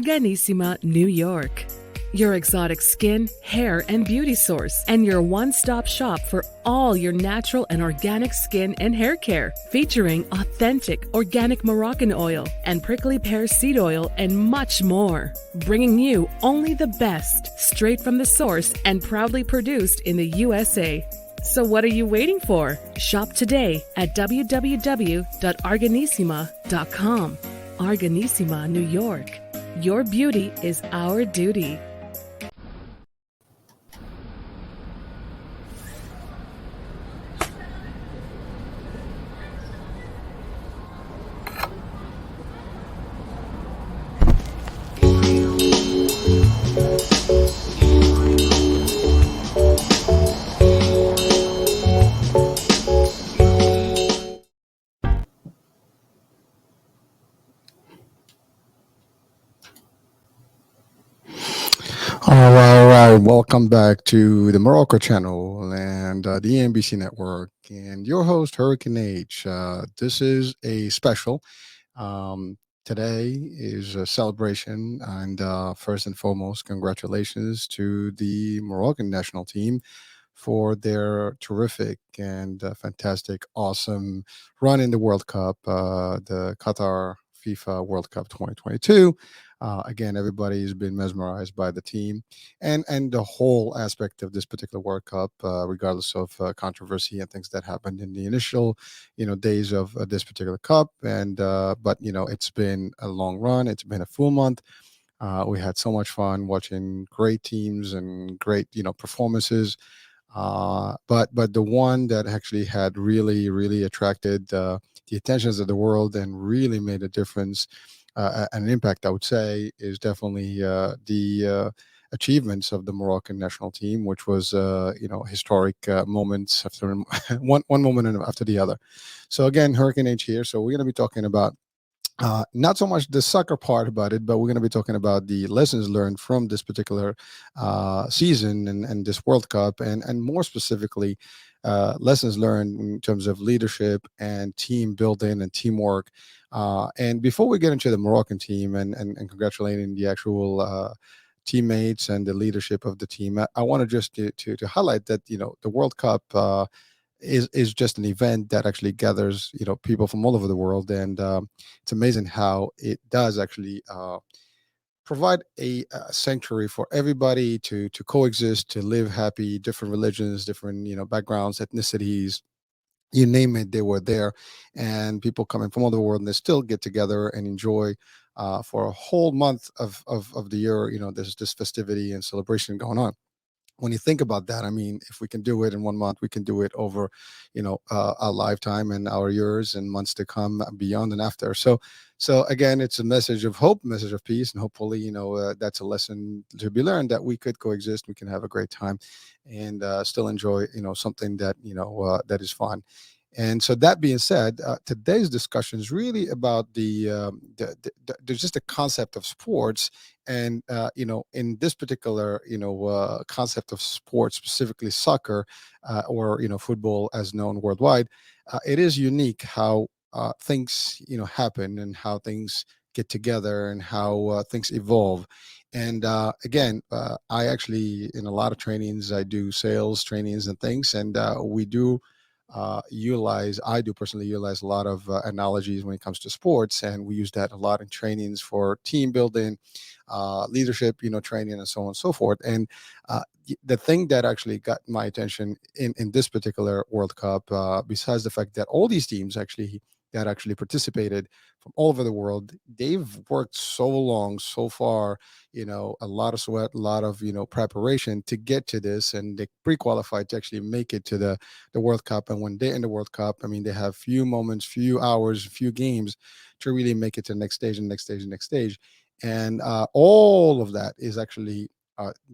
Arganissima, New York. Your exotic skin, hair, and beauty source, and your one-stop shop for all your natural and organic skin and hair care, featuring authentic organic Moroccan oil and prickly pear seed oil and much more. Bringing you only the best, straight from the source and proudly produced in the USA. So what are you waiting for? Shop today at www.arganissima.com. Arganissima, New York. Your beauty is our duty. All right. Welcome back to the Morocco channel and the NBC network, and your host Hurricane H. This is a special. Um, Today is a celebration, and first and foremost, congratulations to the Moroccan national team for their terrific and fantastic, awesome run in the World Cup, the Qatar FIFA World Cup 2022. Again, everybody's been mesmerized by the team and the whole aspect of this particular World Cup, regardless of controversy and things that happened in the initial, days of this particular cup. And but it's been a long run. It's been a full month. We had so much fun watching great teams and great performances. But the one that actually had really attracted the attentions of the world and really made a difference, an impact, I would say, is definitely the achievements of the Moroccan national team, which was historic moments after one moment after the other. So again, Hurricane H here. So we're going to be talking about not so much the soccer part about it, but we're going to be talking about the lessons learned from this particular season and this World Cup, and more specifically, lessons learned in terms of leadership and team building and teamwork. And before we get into the Moroccan team and congratulating the actual teammates and the leadership of the team, I want to just to highlight that the World Cup. Is just an event that actually gathers people from all over the world, and it's amazing how it does actually provide a sanctuary for everybody to coexist, to live happy, different religions, different backgrounds, ethnicities, you name it, they were there. And people coming from all over the world, and they still get together and enjoy for a whole month of the year. There's this festivity and celebration going on. When you think about that, I mean, if we can do it in one month, we can do it over, our lifetime and our years and months to come, beyond and after. So again, it's a message of hope, message of peace, and hopefully, that's a lesson to be learned, that we could coexist, we can have a great time, and still enjoy, something that that is fun. And so that being said, today's discussion is really about there's just a concept of sports, and in this particular concept of sports, specifically soccer, or football as known worldwide. It is unique how things happen, and how things get together, and how things evolve. And again, I actually, in a lot of trainings, I do sales trainings and things, and we do I do personally utilize a lot of analogies when it comes to sports, and we use that a lot in trainings for team building, leadership, training, and so on and so forth. And the thing that actually got my attention in this particular World Cup, besides the fact that all these teams actually that actually participated from all over the world, they've worked so long, so far, a lot of sweat, a lot of preparation to get to this, and they pre-qualified to actually make it to the World Cup. And when they're in the World Cup, I mean, they have few moments, few hours, few games to really make it to the next stage and next stage and next stage. And all of that is actually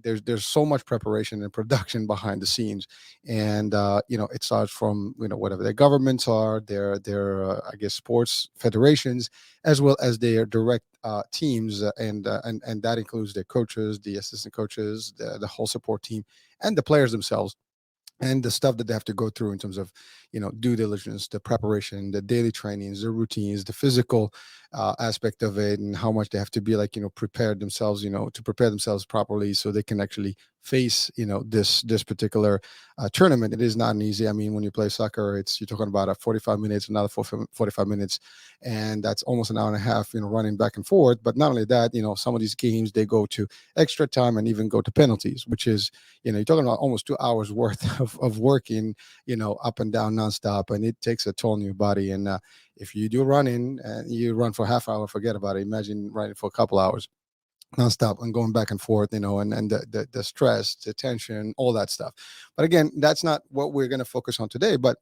there's so much preparation and production behind the scenes. And it starts from whatever their governments are, their I guess sports federations, as well as their direct teams, and that includes their coaches, the assistant coaches, the whole support team, and the players themselves. and the stuff that they have to go through in terms of due diligence, the preparation, the daily trainings, the routines, the physical aspect of it, and how much they have to be like prepared themselves, to prepare themselves properly so they can actually face this particular tournament. It is not an easy. I mean, when you play soccer, it's you're talking about a 45 minutes, another 45 minutes, and that's almost an hour and a half, running back and forth. But not only that, some of these games they go to extra time and even go to penalties, which is you're talking about almost 2 hours worth of working, up and down nonstop, and it takes a toll on your body. And if you do running and you run for half hour, forget about it. Imagine running for a couple hours nonstop and going back and forth, and the stress, the tension, all that stuff. But again, that's not what we're going to focus on today. But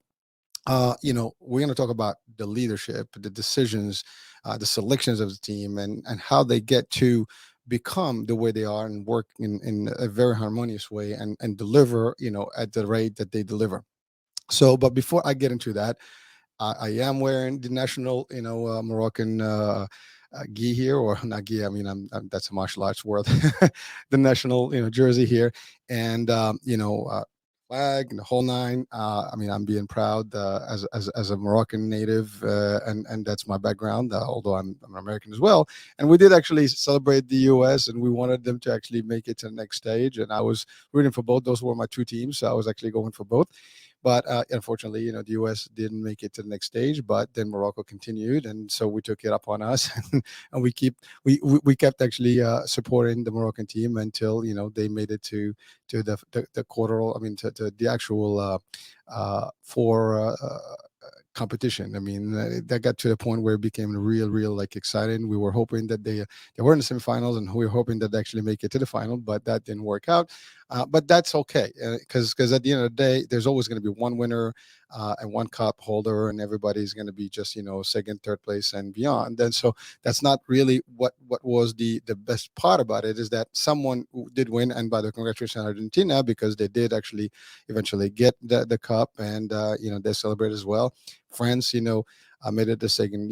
we're going to talk about the leadership, the decisions, the selections of the team, and how they get to become the way they are and work in a very harmonious way and deliver, at the rate that they deliver. So, but before I get into that, I am wearing the national, Moroccan gi here, or not gi. I mean, that's a martial arts world, the national, jersey here, and flag and the whole nine. I mean, I'm being proud as a Moroccan native, and that's my background. Although I'm American as well, and we did actually celebrate the U.S. and we wanted them to actually make it to the next stage, and I was rooting for both. Those were my two teams, so I was actually going for both. But unfortunately, the U.S. didn't make it to the next stage. But then Morocco continued, and so we took it up on us, and we kept actually supporting the Moroccan team until they made it to the quarter. I mean, to the actual four. Competition. I mean, that got to the point where it became real, like exciting. We were hoping that they were in the semifinals, and we were hoping that they actually make it to the final, but that didn't work out. But that's okay, because at the end of the day, there's always going to be one winner and one cup holder, and everybody's going to be just second, third place, and beyond. And so that's not really what was the best part about it, is that someone who did win, and by the congratulations Argentina, because they did actually eventually get the cup, and they celebrate as well. France, made it the second,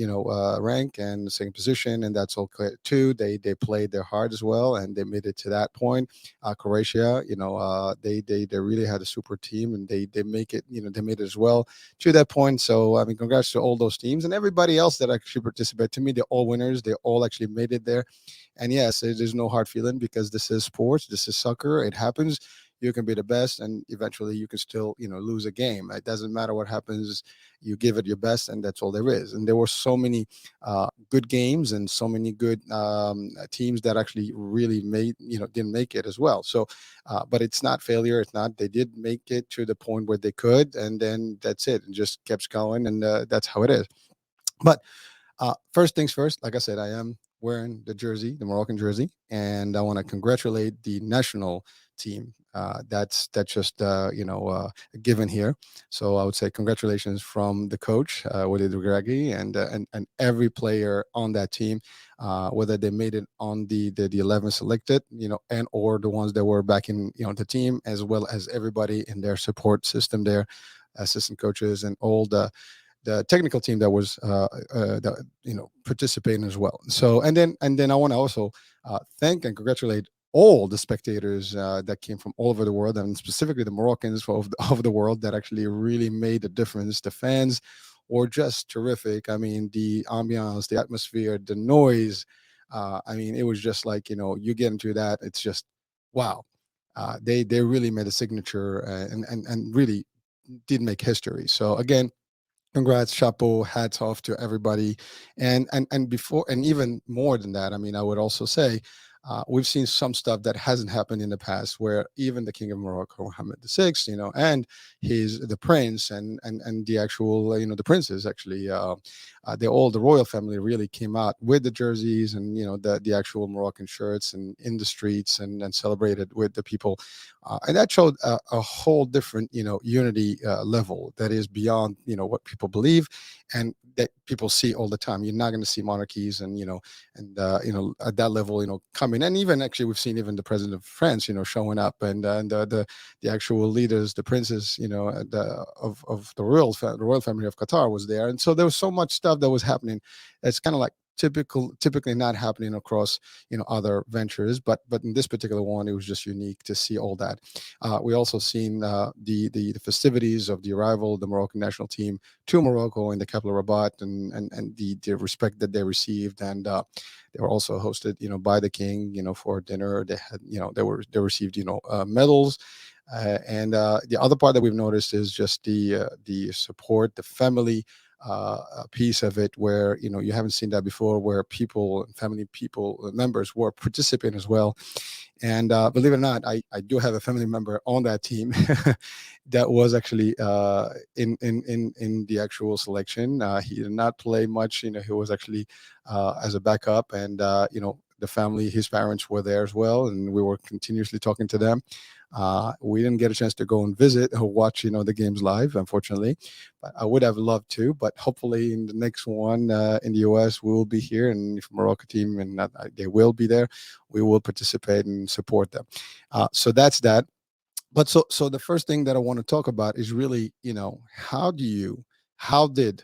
rank and the second position, and that's all clear too. They played their hard as well, and they made it to that point. Croatia, they really had a super team, and they make it, they made it as well to that point. So I mean, congrats to all those teams and everybody else that actually participated. To me, they're all winners. They all actually made it there. And yes, there's no hard feeling, because this is sports. This is soccer. It happens. You can be the best, and eventually you can still, lose a game. It doesn't matter what happens. You give it your best, and that's all there is. And there were so many good games and so many good teams that actually really didn't make it as well. So, but it's not failure. It's not. They did make it to the point where they could, and then that's it. And just keeps going, and that's how it is. But first things first, like I said, I am wearing the jersey, the Moroccan jersey, and I want to congratulate the national team. That's just a given here. So I would say congratulations from the coach, Walid Regragui, and every player on that team, whether they made it on the 11 selected, and or the ones that were back in the team, as well as everybody in their support system there, assistant coaches and all the technical team that was that participating as well. So and then I want to also thank and congratulate all the spectators that came from all over the world, and specifically the Moroccans of the world that actually really made a difference. The fans were just terrific. I mean, the ambiance, the atmosphere, the noise. I mean, it was just like you get into that. It's just wow. They really made a signature and really did make history. So again, congrats, chapeau, hats off to everybody. And before, and even more than that, I mean, I would also say we've seen some stuff that hasn't happened in the past, where even the king of Morocco, Mohammed VI, and his the prince and the actual the princes actually, they all the royal family really came out with the jerseys and the actual Moroccan shirts and in the streets and celebrated with the people, and that showed a whole different unity level that is beyond what people believe and that people see all the time. You're not going to see monarchies and at that level coming, and even actually we've seen even the president of France showing up, and the actual leaders, the princes of the royal family of Qatar was there. And so there was so much stuff that was happening. It's kind of like typically not happening across other ventures, but in this particular one, it was just unique to see all that. We also seen the festivities of the arrival of the Moroccan national team to Morocco in the capital Rabat, and the respect that they received, and they were also hosted by the king for dinner. They had they received medals. And the other part that we've noticed is just the support, the family piece of it, where you haven't seen that before, where people, family people, members were participating as well. And believe it or not, I do have a family member on that team that was actually in the actual selection. He did not play much. He was actually as a backup, and the family, his parents were there as well, and we were continuously talking to them. We didn't get a chance to go and visit or watch, the games live, unfortunately, but I would have loved to. But hopefully, in the next one in the U.S., we will be here, and if Morocco team and they will be there, we will participate and support them. So that's that. But so the first thing that I want to talk about is really, how did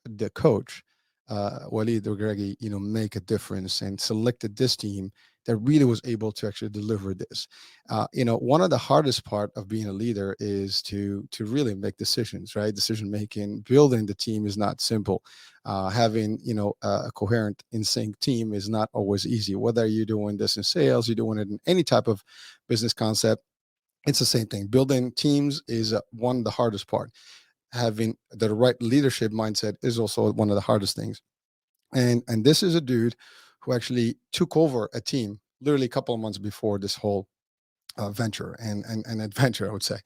the coach, Walid Regragui, make a difference and selected this team that really was able to actually deliver this. One of the hardest part of being a leader is to really make decisions, right? Decision making, building the team is not simple. Having a coherent, in sync team is not always easy. Whether you're doing this in sales, you're doing it in any type of business concept, it's the same thing. Building teams is one of the hardest part. Having the right leadership mindset is also one of the hardest things. And this is a dude who actually took over a team literally a couple of months before this whole venture and adventure, I would say.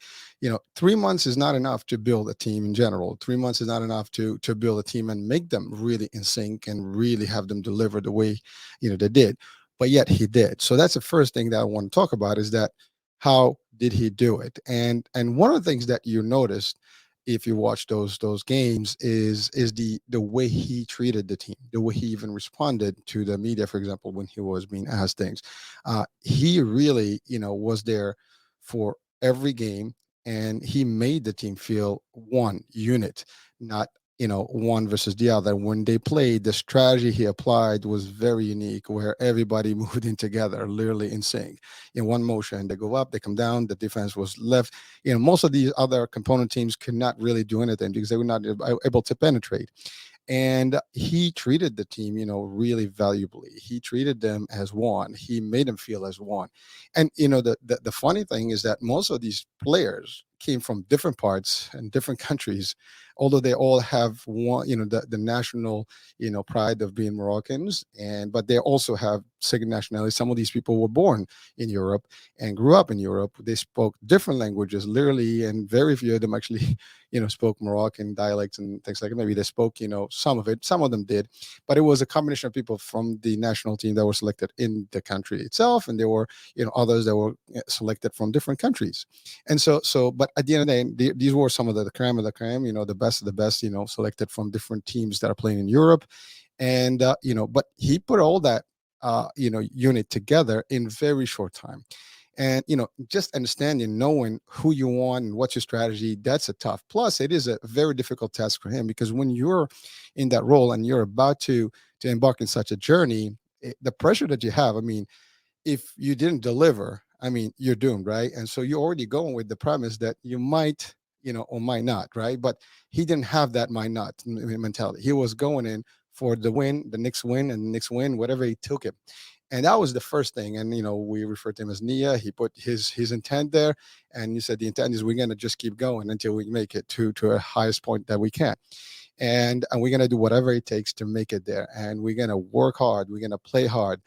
3 months is not enough to build a team in general. 3 months is not enough to build a team and make them really in sync and really have them deliver the way they did. But yet he did. So that's the first thing that I want to talk about, is that how did he do it? And one of the things that you noticed, if you watch those games, is the way he treated the team, the way he even responded to the media, for example, when he was being asked things. He really was there for every game, and he made the team feel one unit, not one versus the other. When they played, the strategy he applied was very unique, where everybody moved in together, literally in sync, in one motion. They go up, they come down, the defense was left. Most of these other component teams could not really do anything because they were not able to penetrate. And he treated the team really valuably. He treated them as one. He made them feel as one. And the funny thing is that most of these players came from different parts and different countries, although they all have one, the national pride of being Moroccans, and but they also have second nationality. Some of these people were born in Europe and grew up in Europe. They spoke different languages, literally, and very few of them actually spoke Moroccan dialects and things like that. Maybe they spoke some of it, some of them did, but it was a combination of people from the national team that were selected in the country itself, and there were others that were selected from different countries. And but at the end of the day, these were some of the creme of the creme, the best of the best, selected from different teams that are playing in Europe. And but he put all that unit together in very short time. And just understanding, knowing who you want and what's your strategy, that's a tough. Plus, it is a very difficult task for him, because when you're in that role and you're about to embark in such a journey, the pressure that you have, I mean, if you didn't deliver, I mean, you're doomed, right? And so you're already going with the premise that you might, or might not, right? But he didn't have that might not mentality. He was going in for the win, the next win, and the next win, whatever he took it. And that was the first thing. And we refer to him as Nia. He put his intent there, and he said the intent is we're gonna just keep going until we make it to a highest point that we can. And we're gonna do whatever it takes to make it there. And we're gonna work hard. We're gonna play hard.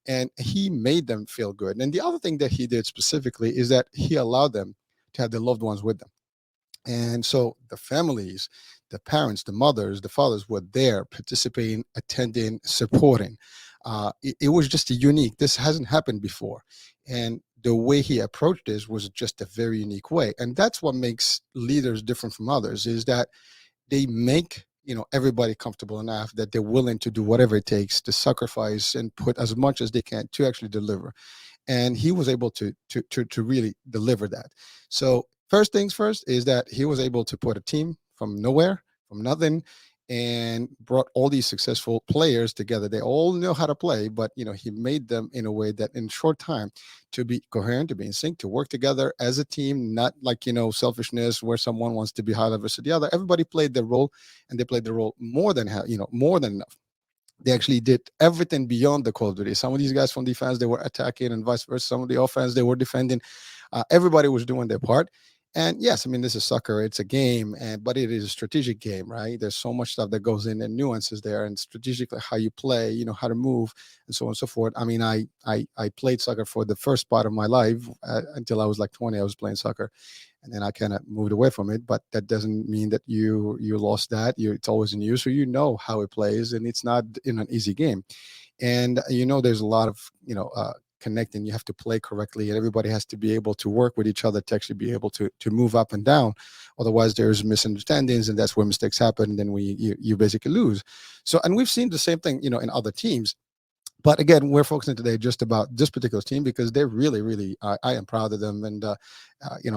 And he made them feel good. And the other thing that he did specifically is that he allowed them to have their loved ones with them. And so the families, the parents, the mothers, the fathers were there participating, attending, supporting. It was just a unique, this hasn't happened before. And the way he approached this was just a very unique way. And that's what makes leaders different from others, is that they make everybody comfortable enough that they're willing to do whatever it takes to sacrifice and put as much as they can to actually deliver. And he was able to really deliver that. So first things first is that he was able to put a team from nowhere, from nothing, and brought all these successful players together. They all know how to play, but he made them in a way that in short time to be coherent, to be in sync, to work together as a team, not like selfishness where someone wants to be high level to the other. Everybody played their role, and they played the role more than more than enough. They actually did everything beyond the Call of Duty. Some of these guys from defense, they were attacking, and vice versa. Some of the offense, they were defending. Everybody was doing their part. And yes, I mean, this is soccer. It's a game, but it is a strategic game, right? There's so much stuff that goes in and nuances there, and strategically how you play, how to move, and so on and so forth. I mean, I played soccer for the first part of my life until I was like 20. I was playing soccer, and then I kind of moved away from it. But that doesn't mean that you lost that. It's always in you, so you know how it plays, and it's not in an easy game. And there's a lot of connecting. You have to play correctly, and everybody has to be able to work with each other to actually be able to move up and down. Otherwise, there's misunderstandings, and that's where mistakes happen. And then you basically lose. So, and we've seen the same thing, in other teams. But again, we're focusing today just about this particular team because they're really, really. I am proud of them, and a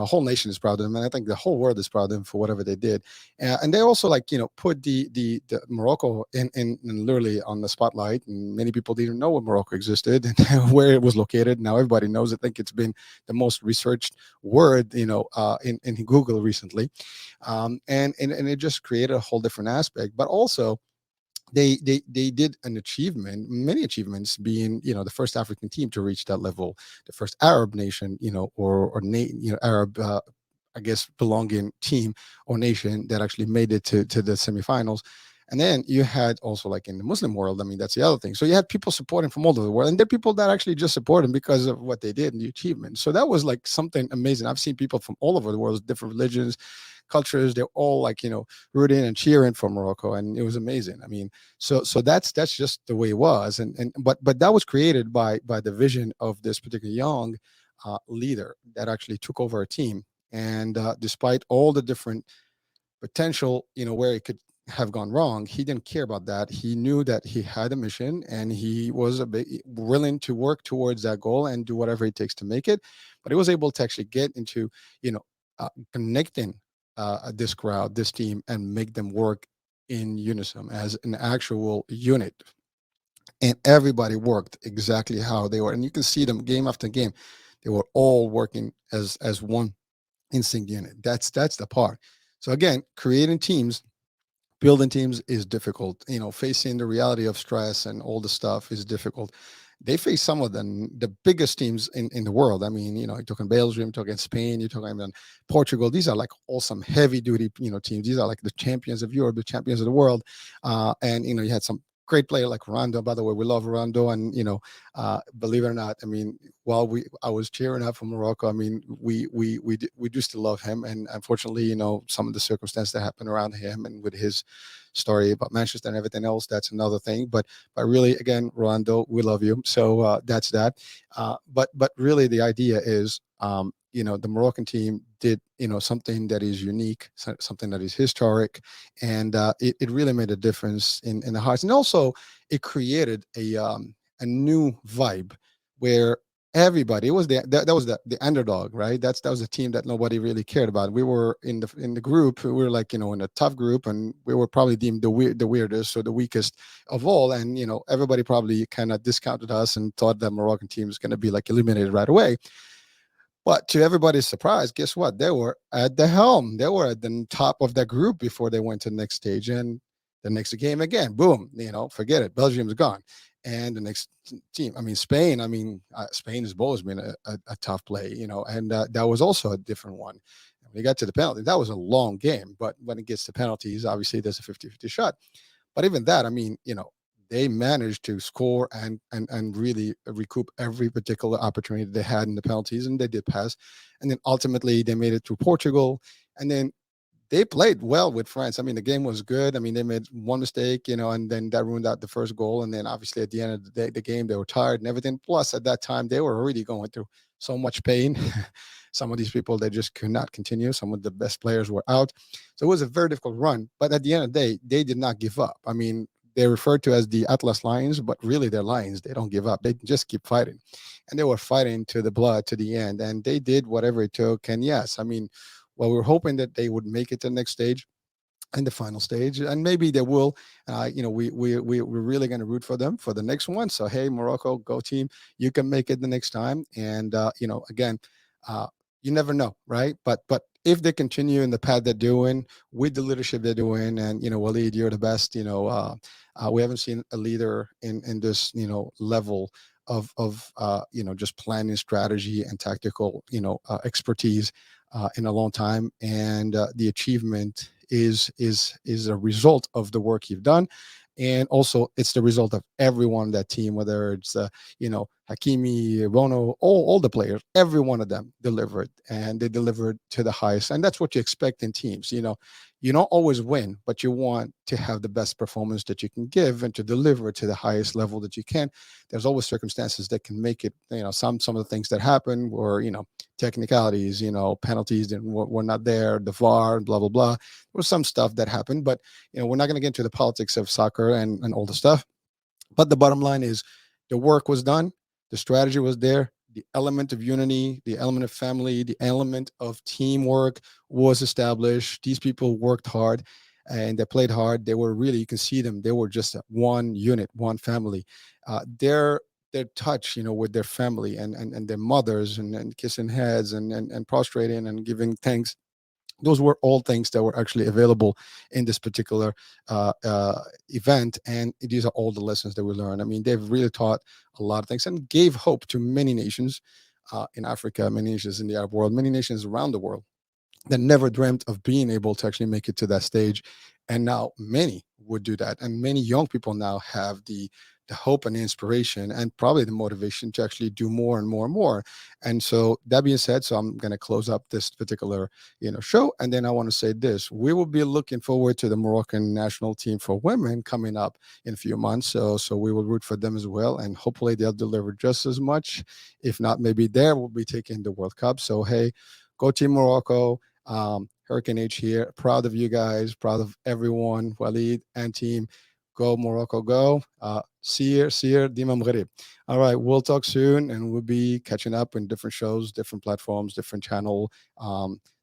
whole nation is proud of them, and I think the whole world is proud of them for whatever they did. And they also put the Morocco in literally on the spotlight. And many people didn't know what Morocco existed and where it was located. Now everybody knows. I think it's been the most researched word, in Google recently, and it just created a whole different aspect. But also they did an achievement, many achievements, being the first African team to reach that level, the first Arab nation, Arab, I guess, belonging team or nation that actually made it to the semifinals. And then you had also, like, in the Muslim world, I mean, that's the other thing. So you had people supporting from all over the world, and there are people that actually just support them because of what they did and the achievement. So that was like something amazing. I've seen people from all over the world, different religions, cultures. They're all rooting and cheering for Morocco, and it was amazing. I mean, so that's just the way it was. But that was created by the vision of this particular young leader that actually took over a team. And despite all the different potential, where it could have gone wrong, he didn't care about that. He knew that he had a mission, and he was willing to work towards that goal and do whatever it takes to make it. But he was able to actually get into, connecting this crowd, this team, and make them work in unison as an actual unit. And everybody worked exactly how they were, and you can see them game after game. They were all working as one instinct unit. That's the part. So again, creating teams, building teams is difficult. Facing the reality of stress and all the stuff is difficult. They face some of the biggest teams in the world. I mean, you're talking Belgium, you're talking Spain, you're talking about Portugal. These are like awesome heavy duty, teams. These are like the champions of Europe, the champions of the world. And you had some great player like Ronaldo. By the way, we love Ronaldo, and believe it or not, I mean, while I was cheering up for Morocco, I mean, we do still love him. And unfortunately, some of the circumstances that happened around him and with his story about Manchester and everything else, that's another thing. But really, again, Ronaldo, we love you. So that's that. But really, the idea is, the Moroccan team did, something that is unique, something that is historic, and it really made a difference in the hearts. And also, it created a new vibe where everybody, it was that was the underdog, right? That was a team that nobody really cared about. We were in the group, we were like, in a tough group, and we were probably deemed the weirdest or the weakest of all. And everybody probably kind of discounted us and thought that Moroccan team was going to be like eliminated right away. But to everybody's surprise, guess what? They were at the helm. They were at the top of that group before they went to the next stage. And the next game again, boom, forget it. Belgium's gone. And the next team, I mean, Spain, Spain has always been a tough play, and that was also a different one. When we got to the penalty, that was a long game. But when it gets to penalties, obviously there's a 50-50 shot. But even that, I mean, they managed to score and really recoup every particular opportunity they had in the penalties, and they did pass. And then ultimately they made it to Portugal, and then they played well with France. I mean, the game was good. I mean, they made one mistake, and then that ruined out the first goal. And then obviously at the end of the day, the game, they were tired and everything. Plus, at that time, they were already going through so much pain. Some of these people, they just could not continue. Some of the best players were out. So it was a very difficult run. But at the end of the day, they did not give up. I mean, they're referred to as the Atlas Lions, but really they're lions. They don't give up. They just keep fighting. And they were fighting to the blood, to the end. And they did whatever it took. And yes, I mean, well, we were hoping that they would make it to the next stage. in the final stage, and maybe they will. We're really going to root for them for the next one. So hey, Morocco, go team! You can make it the next time. And again, uh, you never know, right? But if they continue in the path they're doing with the leadership they're doing, and Walid, you're the best. We haven't seen a leader in this level of just planning strategy and tactical expertise in a long time, and the achievement is a result of the work you've done, and also it's the result of everyone on that team, whether it's Hakimi, Bono, all the players, every one of them delivered, and they delivered to the highest, and that's what you expect in teams. You don't always win, but you want to have the best performance that you can give and to deliver to the highest level that you can. There's always circumstances that can make it. Some of the things that happen were technicalities, penalties that were not there, the VAR, blah blah blah. There was some stuff that happened, but we're not going to get into the politics of soccer and all the stuff. But the bottom line is the work was done, the strategy was there, the element of unity, the element of family, the element of teamwork was established. These people worked hard and they played hard. They were really, you can see them, they were just one unit, one family. Their touch, with their family and their mothers and kissing heads and prostrating and giving thanks, those were all things that were actually available in this particular event, and these are all the lessons that we learned. I mean, they've really taught a lot of things and gave hope to many nations in Africa, many nations in the Arab world, many nations around the world that never dreamt of being able to actually make it to that stage, and now many would do that, and many young people now have the hope and the inspiration and probably the motivation to actually do more and more and more. And so that being said, so I'm going to close up this particular show, and then I want to say this: we will be looking forward to the Moroccan national team for women coming up in a few months. So we will root for them as well, and hopefully they'll deliver just as much, if not maybe there will be taking the World Cup. So hey, go team Morocco. Hurricane H here. Proud of you guys. Proud of everyone. Walid and team. Go Morocco, go. See you, Dima Mgharib. All right, we'll talk soon, and we'll be catching up in different shows, different platforms, different channel.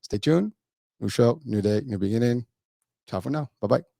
Stay tuned. New show, new day, new beginning. Ciao for now. Bye bye.